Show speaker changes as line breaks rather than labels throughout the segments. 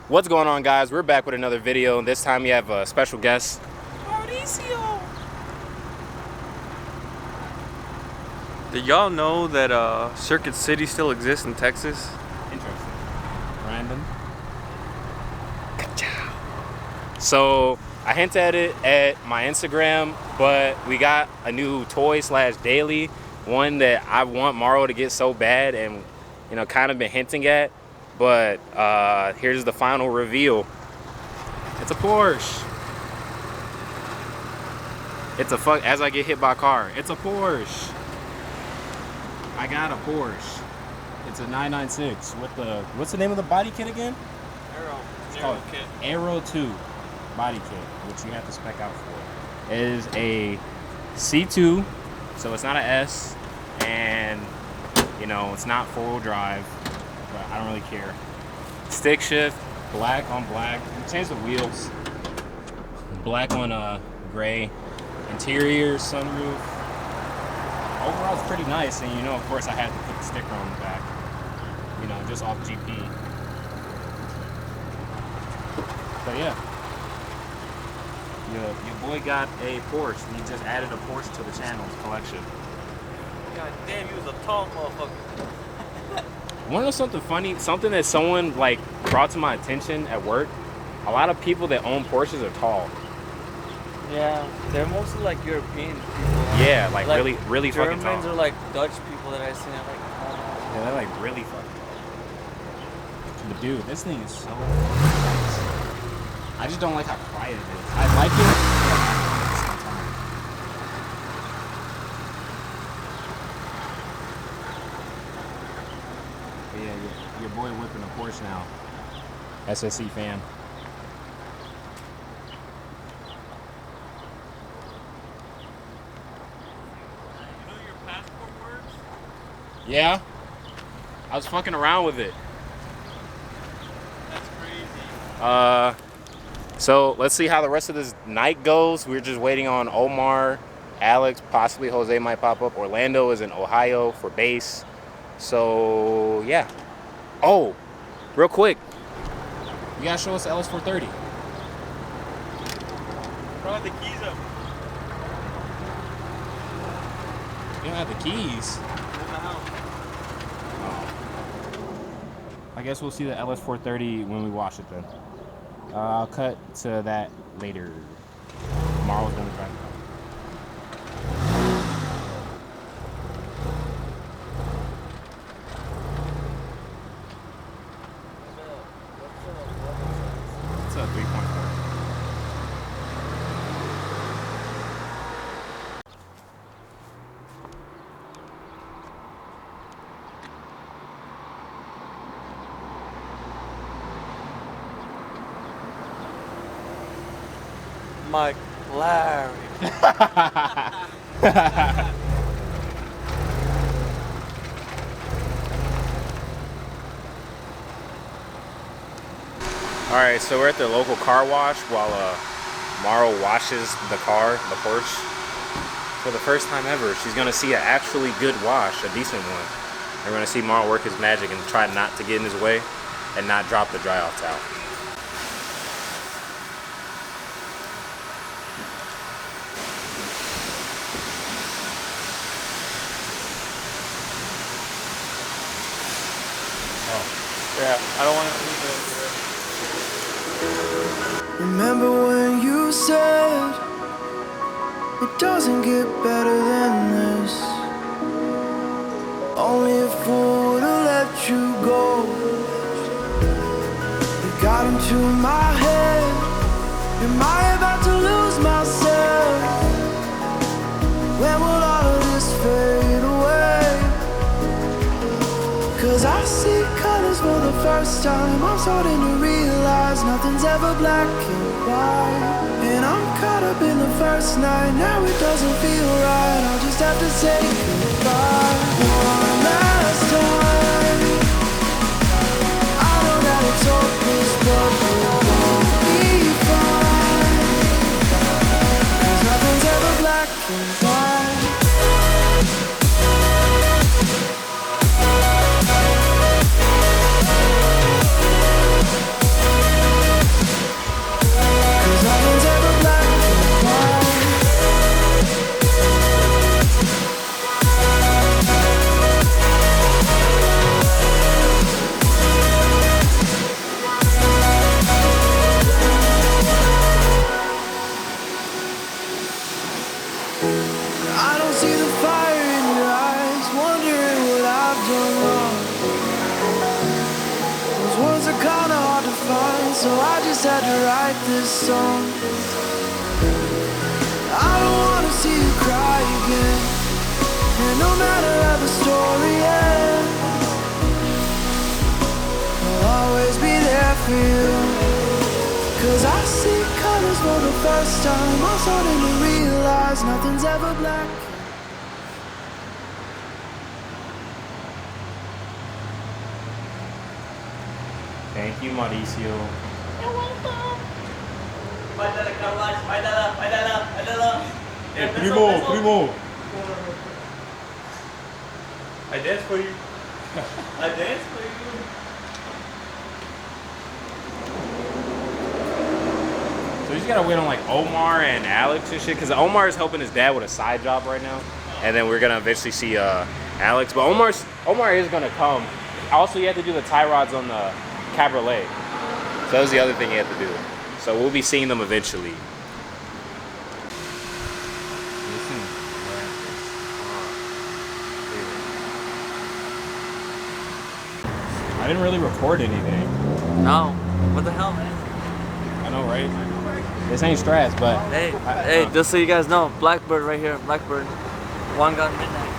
What's going on, guys? We're back with another video, and this time we have a special guest.
Mauricio! Did y'all know that Circuit City still exists in Texas?
Interesting. Random. So I hinted at it at my Instagram, but we got a new toy / daily, one that I want Morrow to get so bad, and kind of been hinting at. But here's the final reveal. It's a Porsche. It's a as I get hit by a car. It's a Porsche. I got a Porsche. It's a 996 with the, what's the name of the body kit again?
Aero kit.
Aero 2 body kit, which you have to spec out for. It is a C2, so it's not an S, and it's not 4-wheel drive. But I don't really care. Stick shift, black on black. Change the wheels. Black on gray. Interior, sunroof. Overall, it's pretty nice. And of course, I had to put the sticker on the back. Just off GP. But yeah, your boy got a Porsche. He just added a Porsche to the channel's collection.
God damn, he was a tall motherfucker.
Want to know something funny? Something that someone brought to my attention at work. A lot of people that own Porsches are tall.
Yeah, they're mostly like European people.
Yeah, like really fucking tall.
Germans are like Dutch people that I've seen.
Yeah, they're like really fucking tall. But dude, this thing is so nice. I just don't like how quiet it is. I like it, but I don't like it at the same time. But yeah, your boy whipping a Porsche now. SSC fan.
You know your passport works?
Yeah, I was fucking around with it.
That's crazy.
So let's see how the rest of this night goes. We're just waiting on Omar, Alex, possibly Jose might pop up. Orlando is in Ohio for base. So yeah. Oh, real quick, you gotta show us the LS430.
Brought the keys up.
You don't have the keys.
In the house.
Oh. I guess we'll see the LS430 when we wash it then. I'll cut to that later. Tomorrow's gonna drive it. It's a 3.4.
Mike Larry.
Alright, so we're at the local car wash while Morrow washes the car, the Porsche. For the first time ever, she's gonna see an actually good wash, a decent one. And we're gonna see Morrow work his magic and try not to get in his way and not drop the dry off towel.
Yeah, I don't want to leave it.
Remember when you said it doesn't get better than this? Only a fool would've let you go. It got into my head. Am I about to lose myself? When will all of this fade away? 'Cause I see colors for the first time. I'm starting to realize nothing's ever black and white. And I'm caught up in the first night. Now it doesn't feel right. I'll just have to say goodbye one last time. I know that it's hopeless, but we'll both be fine. 'Cause nothing's ever black and white. so I just had to write this song. I don't wanna see you cry again, and no matter how the story ends, I'll always be there for you. Cause I see colors for the first time. I'm starting to realize nothing's ever black.
Thank you, Mauricio.
You're welcome.
Hey, primo.
I dance for you. I dance for you.
So you just gotta wait on like Omar and Alex and shit, because Omar is helping his dad with a side job right now, and then we're gonna eventually see Alex. But Omar is gonna come. Also, you have to do the tie rods on the cabriolet. So that was the other thing you had to do. So we'll be seeing them eventually. I didn't really record anything.
No. What the hell, man?
I know, right? This ain't Strats, but
Hey, just so you guys know, Blackbird right here, Blackbird. One gun midnight.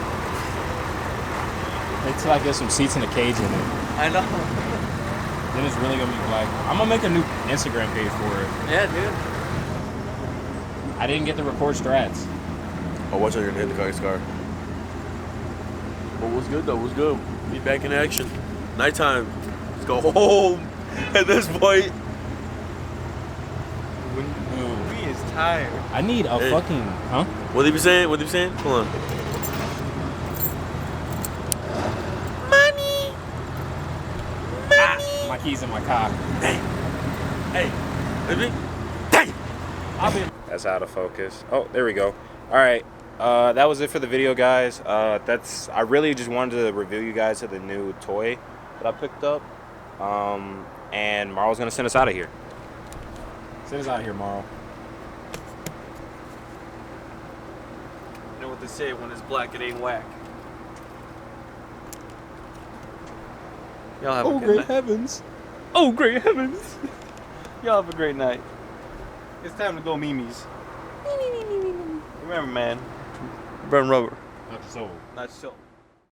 it's like there's some seats in the cage in it.
I know.
Then it's really gonna be black. I'm gonna make a new Instagram page for it.
Yeah, dude.
I didn't get to record Strats.
Oh, watch out, you're gonna hit the guy's car. But what's good though? What's good? Be back in action. Nighttime. Let's go home. At this point.
We is tired.
I need a
Hey.
fucking
What they be saying? What they be saying? Hold on.
My keys in my car.
Hey. Baby.
That's out of focus. Oh, there we go. All right. That was it for the video, guys. I really just wanted to reveal you guys to the new toy that I picked up. And Marl's gonna send us out of here. Send us out of here, Marl.
You know what they say, when it's black, it ain't whack. Y'all have a good night.
heavens.
Oh, great heavens. Y'all have a great night. It's time to go memes. Remember, man. Burn rubber.
Not so.
Not so.